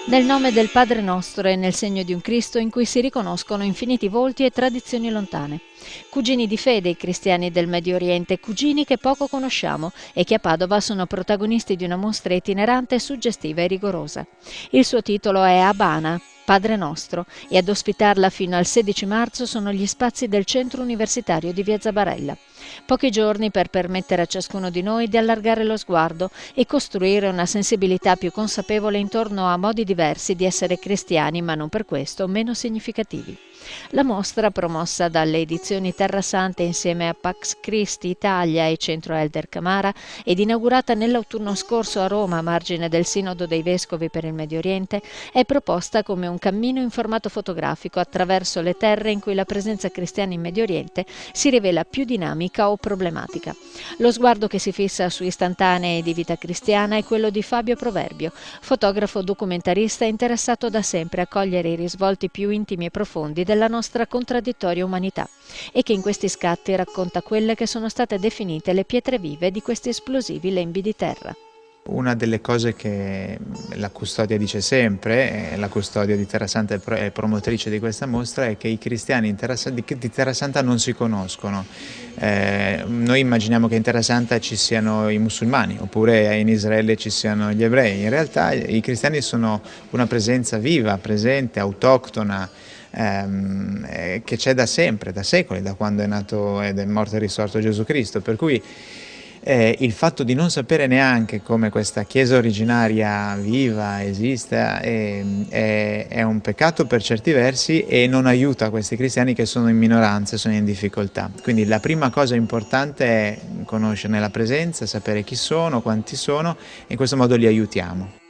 Nel nome del Padre nostro e nel segno di un Cristo in cui si riconoscono infiniti volti e tradizioni lontane. Cugini di fede i cristiani del Medio Oriente, cugini che poco conosciamo e che a Padova sono protagonisti di una mostra itinerante, suggestiva e rigorosa. Il suo titolo è Abana, Padre Nostro, e ad ospitarla fino al 16 marzo sono gli spazi del Centro Universitario di Via Zabarella. Pochi giorni per permettere a ciascuno di noi di allargare lo sguardo e costruire una sensibilità più consapevole intorno a modi diversi di essere cristiani, ma non per questo meno significativi. La mostra, promossa dalle edizioni Terra Santa insieme a Pax Christi Italia e Centro Elder Camara ed inaugurata nell'autunno scorso a Roma a margine del Sinodo dei Vescovi per il Medio Oriente, è proposta come un cammino in formato fotografico attraverso le terre in cui la presenza cristiana in Medio Oriente si rivela più dinamica o problematica. Lo sguardo che si fissa su istantanei di vita cristiana è quello di Fabio Proverbio, fotografo documentarista interessato da sempre a cogliere i risvolti più intimi e profondi della nostra contraddittoria umanità e che in questi scatti racconta quelle che sono state definite le pietre vive di questi esplosivi lembi di terra. Una delle cose che la Custodia dice sempre, la Custodia di Terra Santa è promotrice di questa mostra, è che i cristiani di Terra Santa non si conoscono. Noi immaginiamo che in Terra Santa ci siano i musulmani, oppure in Israele ci siano gli ebrei. In realtà i cristiani sono una presenza viva, presente, autoctona, che c'è da sempre, da secoli, da quando è nato ed è morto e risorto Gesù Cristo. Per cui il fatto di non sapere neanche come questa chiesa originaria viva, esista, è un peccato per certi versi e non aiuta questi cristiani che sono in minoranza, sono in difficoltà. Quindi la prima cosa importante è conoscerne la presenza, sapere chi sono, quanti sono, e in questo modo li aiutiamo.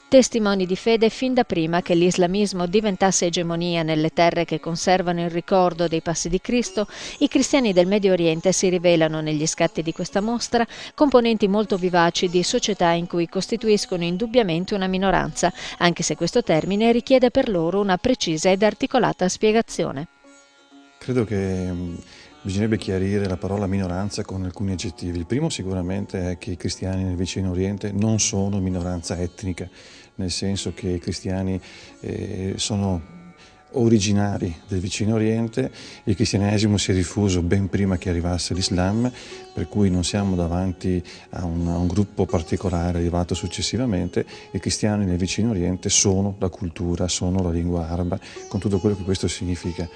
Testimoni di fede fin da prima che l'islamismo diventasse egemonia nelle terre che conservano il ricordo dei passi di Cristo, i cristiani del Medio Oriente si rivelano negli scatti di questa mostra componenti molto vivaci di società in cui costituiscono indubbiamente una minoranza, anche se questo termine richiede per loro una precisa ed articolata spiegazione. Credo che bisognerebbe chiarire la parola minoranza con alcuni aggettivi. Il primo sicuramente è che i cristiani nel vicino Oriente non sono minoranza etnica, nel senso che i cristiani sono originari del vicino Oriente, il cristianesimo si è diffuso ben prima che arrivasse l'Islam, per cui non siamo davanti a un gruppo particolare arrivato successivamente. I cristiani nel vicino Oriente sono la cultura, sono la lingua araba, con tutto quello che questo significa.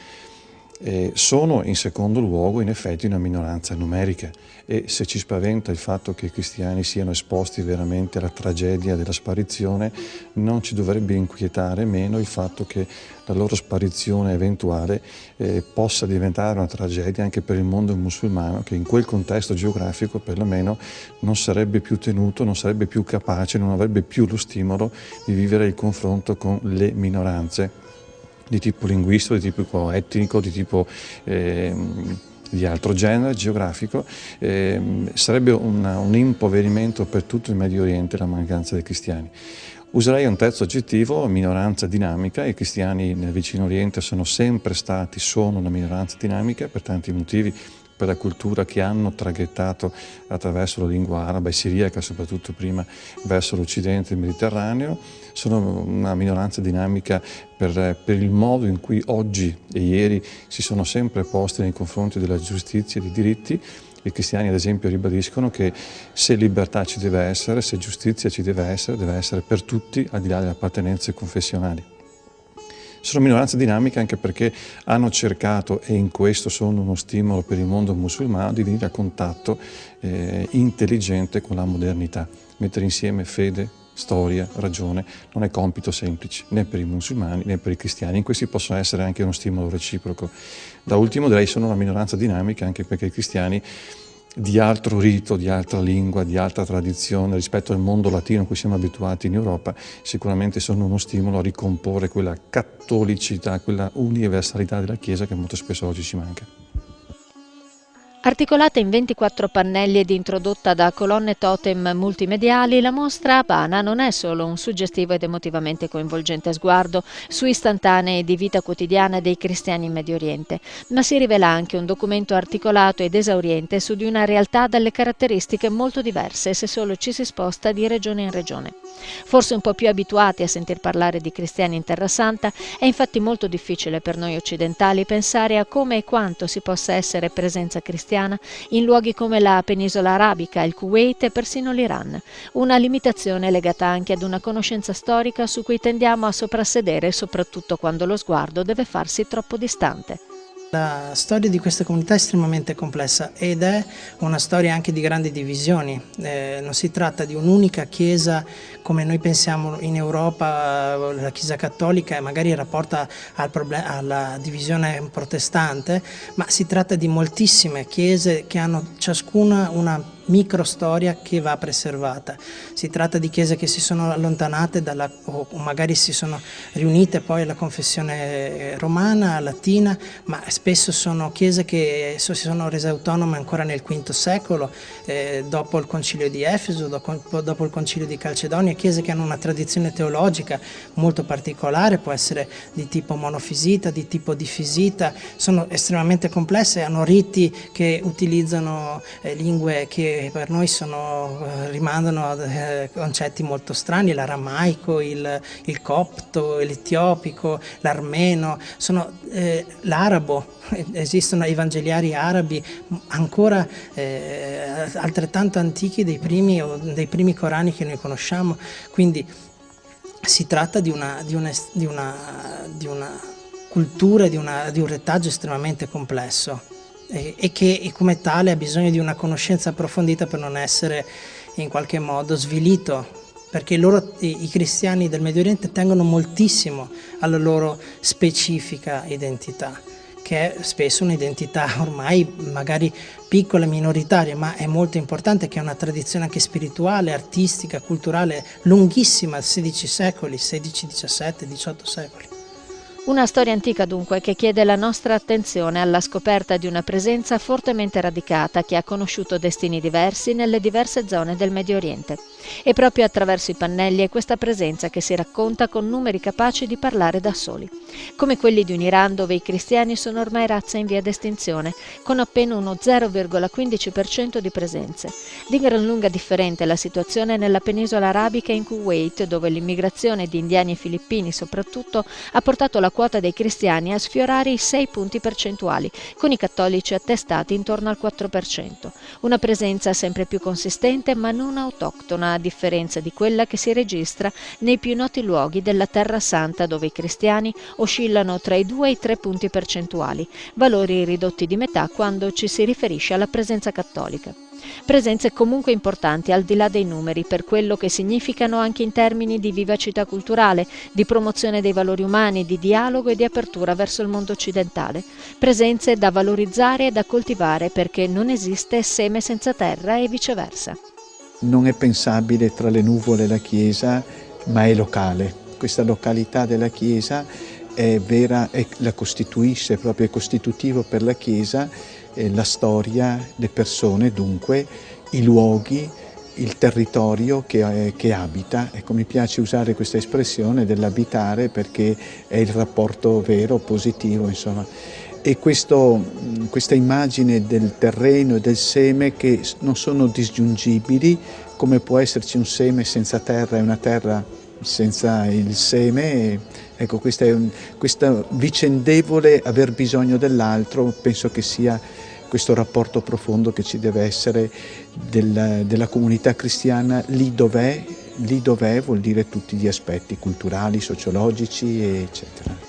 Sono in secondo luogo in effetti una minoranza numerica e se ci spaventa il fatto che i cristiani siano esposti veramente alla tragedia della sparizione, non ci dovrebbe inquietare meno il fatto che la loro sparizione eventuale possa diventare una tragedia anche per il mondo musulmano, che in quel contesto geografico perlomeno non sarebbe più tenuto, non sarebbe più capace, non avrebbe più lo stimolo di vivere il confronto con le minoranze di tipo linguistico, di tipo etnico, di tipo di altro genere geografico. Sarebbe un impoverimento per tutto il Medio Oriente la mancanza dei cristiani. Userei un terzo aggettivo, minoranza dinamica. I cristiani nel vicino Oriente sono sempre stati, sono una minoranza dinamica per tanti motivi, per la cultura che hanno traghettato attraverso la lingua araba e siriaca, soprattutto prima verso l'occidente del Mediterraneo. Sono una minoranza dinamica per il modo in cui oggi e ieri si sono sempre posti nei confronti della giustizia e dei diritti. I cristiani ad esempio ribadiscono che se libertà ci deve essere, se giustizia ci deve essere per tutti al di là delle appartenenze confessionali. Sono minoranze dinamiche anche perché hanno cercato, e in questo sono uno stimolo per il mondo musulmano, di venire a contatto intelligente con la modernità. Mettere insieme fede, storia, ragione non è compito semplice, né per i musulmani né per i cristiani. In questi possono essere anche uno stimolo reciproco. Da ultimo direi sono una minoranza dinamica anche perché i cristiani di altro rito, di altra lingua, di altra tradizione rispetto al mondo latino a cui siamo abituati in Europa, sicuramente sono uno stimolo a ricomporre quella cattolicità, quella universalità della Chiesa che molto spesso oggi ci manca. Articolata in 24 pannelli ed introdotta da colonne totem multimediali, la mostra Habana non è solo un suggestivo ed emotivamente coinvolgente sguardo su istantanei di vita quotidiana dei cristiani in Medio Oriente, ma si rivela anche un documento articolato ed esauriente su di una realtà dalle caratteristiche molto diverse se solo ci si sposta di regione in regione. Forse un po' più abituati a sentir parlare di cristiani in Terra Santa, è infatti molto difficile per noi occidentali pensare a come e quanto si possa essere presenza cristiana in luoghi come la penisola arabica, il Kuwait e persino l'Iran, una limitazione legata anche ad una conoscenza storica su cui tendiamo a soprassedere soprattutto quando lo sguardo deve farsi troppo distante. La storia di questa comunità è estremamente complessa ed è una storia anche di grandi divisioni. Non si tratta di un'unica chiesa come noi pensiamo in Europa, la chiesa cattolica e magari rapporta alla divisione protestante, ma si tratta di moltissime chiese che hanno ciascuna una microstoria che va preservata. Si tratta di chiese che si sono allontanate o magari si sono riunite poi alla confessione romana, latina, ma spesso sono chiese che si sono rese autonome ancora nel V secolo, dopo il concilio di Efeso, dopo il concilio di Calcedonia, chiese che hanno una tradizione teologica molto particolare, può essere di tipo monofisita, di tipo difisita, sono estremamente complesse, hanno riti che utilizzano lingue che per noi rimandano a concetti molto strani, l'aramaico, il copto, l'etiopico, l'armeno, l'arabo. Esistono evangeliari arabi ancora altrettanto antichi dei primi Corani che noi conosciamo, quindi si tratta di una cultura, di un retaggio estremamente complesso e che come tale ha bisogno di una conoscenza approfondita per non essere in qualche modo svilito, perché i cristiani del Medio Oriente tengono moltissimo alla loro specifica identità, che è spesso un'identità ormai magari piccola e minoritaria, ma è molto importante, che è una tradizione anche spirituale, artistica, culturale, lunghissima, 16 secoli, 16, 17, 18 secoli. Una storia antica dunque che chiede la nostra attenzione alla scoperta di una presenza fortemente radicata che ha conosciuto destini diversi nelle diverse zone del Medio Oriente. E proprio attraverso i pannelli è questa presenza che si racconta con numeri capaci di parlare da soli, come quelli di un Iran dove i cristiani sono ormai razza in via d'estinzione, con appena uno 0,15% di presenze. Di gran lunga differente la situazione nella penisola arabica e in Kuwait, dove l'immigrazione di indiani e filippini soprattutto ha portato la quota dei cristiani a sfiorare i 6 punti percentuali, con i cattolici attestati intorno al 4%. Una presenza sempre più consistente ma non autoctona, a differenza di quella che si registra nei più noti luoghi della Terra Santa, dove i cristiani oscillano tra i 2 e i 3 punti percentuali, valori ridotti di metà quando ci si riferisce alla presenza cattolica. Presenze comunque importanti al di là dei numeri per quello che significano anche in termini di vivacità culturale, di promozione dei valori umani, di dialogo e di apertura verso il mondo occidentale. Presenze da valorizzare e da coltivare perché non esiste seme senza terra e viceversa. Non è pensabile tra le nuvole la Chiesa, ma è locale. Questa località della Chiesa è vera, la costituisce, proprio è costitutivo per la Chiesa, la storia, le persone, dunque, i luoghi, il territorio che abita. Ecco, mi piace usare questa espressione dell'abitare perché è il rapporto vero, positivo, insomma. E questa immagine del terreno e del seme che non sono disgiungibili, come può esserci un seme senza terra e una terra senza il seme. Ecco, questa vicendevole aver bisogno dell'altro, penso che sia questo rapporto profondo che ci deve essere della comunità cristiana lì dov'è vuol dire tutti gli aspetti culturali, sociologici, eccetera.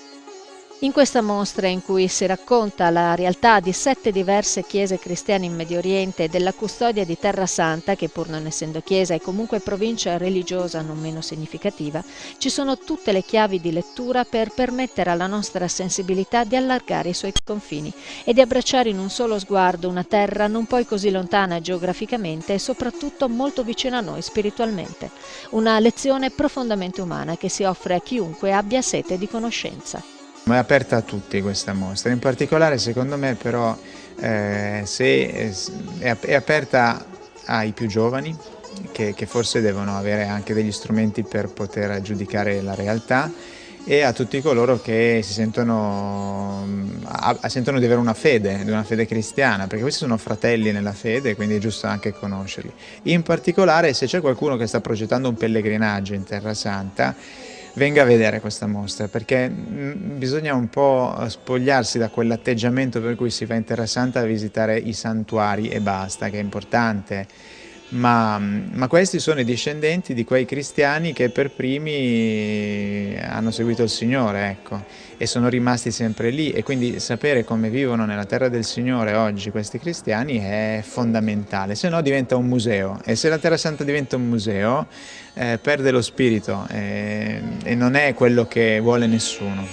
In questa mostra, in cui si racconta la realtà di 7 diverse chiese cristiane in Medio Oriente e della custodia di Terra Santa, che pur non essendo chiesa è comunque provincia religiosa non meno significativa, ci sono tutte le chiavi di lettura per permettere alla nostra sensibilità di allargare i suoi confini e di abbracciare in un solo sguardo una terra non poi così lontana geograficamente e soprattutto molto vicina a noi spiritualmente. Una lezione profondamente umana che si offre a chiunque abbia sete di conoscenza. È aperta a tutti questa mostra, in particolare secondo me però è aperta ai più giovani che forse devono avere anche degli strumenti per poter giudicare la realtà, e a tutti coloro che si sentono di avere una fede cristiana, perché questi sono fratelli nella fede, quindi è giusto anche conoscerli. In particolare, se c'è qualcuno che sta progettando un pellegrinaggio in Terra Santa, venga a vedere questa mostra, perché bisogna un po' spogliarsi da quell'atteggiamento per cui si va in Terra Santa a visitare i santuari e basta, che è importante. Ma questi sono i discendenti di quei cristiani che per primi hanno seguito il Signore, ecco, e sono rimasti sempre lì, e quindi sapere come vivono nella terra del Signore oggi questi cristiani è fondamentale, se no diventa un museo, e se la Terra Santa diventa un museo perde lo spirito e non è quello che vuole nessuno.